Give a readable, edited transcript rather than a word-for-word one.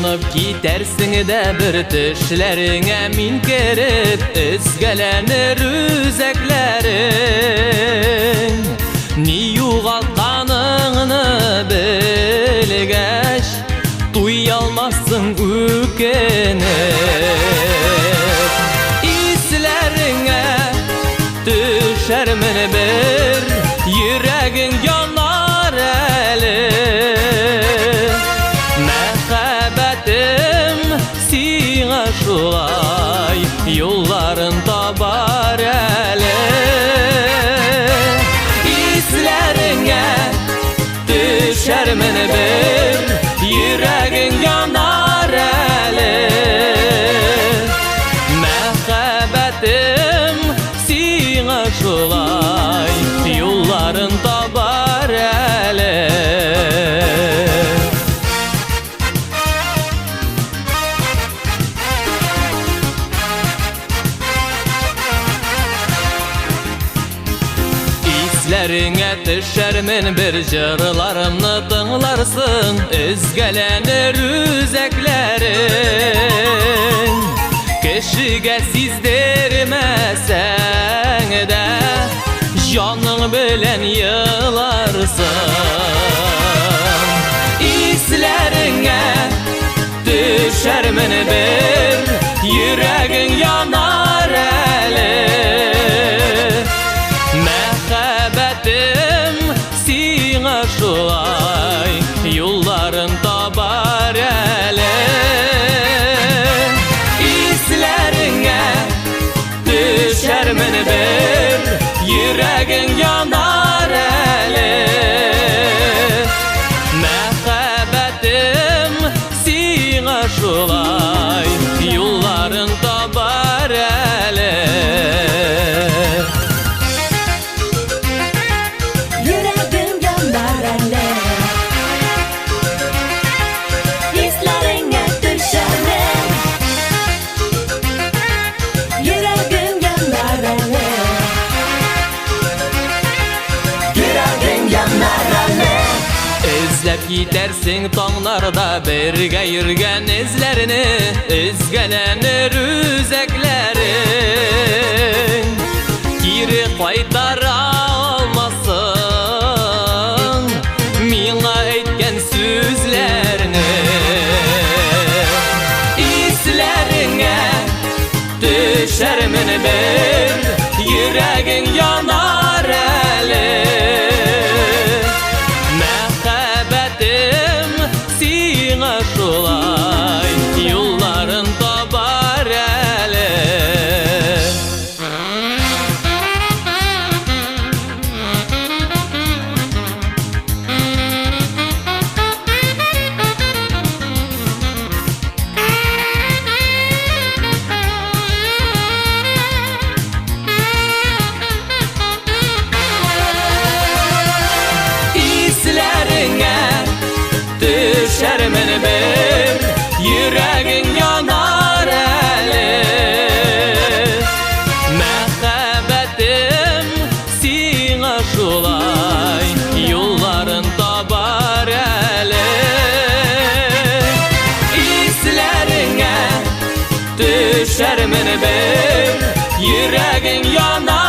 Yanıp gidersin de bir düşlerine min kerip özgelenir üzeklerin. Ni yuğaltkanını bilgeç duyalmazsın ükenip. İslerine düşermin bir yüreğin yanar eli. Mehebbetim sina şulay yolların tabar eli. İslerine düşermin bir yüreğin yanar eli. Mehebbetim sina şulay yolların tabar eli. İslerine düşermin bir jırlarımni tınglarsın, özgelenir üzeklerin. Kişiге sizdirmesen de canın bilen yılarsın. İslerine düşermin bir yüreğin yanar eli. Mehebbetim sina şulay yolların tabar eli. İslerine düşermin bir yüreğin yanar eli. Mehebbetim sina şulay yolların tabar eli. Yüreğim yanar eli. İslerine düşermin yüreğim yanar eli. Yüreğim yanar eli. Özlep gidersin tonlarda birge yürgen izlerini, özgelenir üzeklerin. Geri qaytara almasın mina etken sözlerini. İslerine düşermin bir yüreğin yanar eli. Mehebbetim sina şulay yolların tabar eli. İslerine düşermin bir yüreğin yanar eli. Mehebbetim sina şulay yolların tabar eli. İslerine düşermin bir yüreğin yanar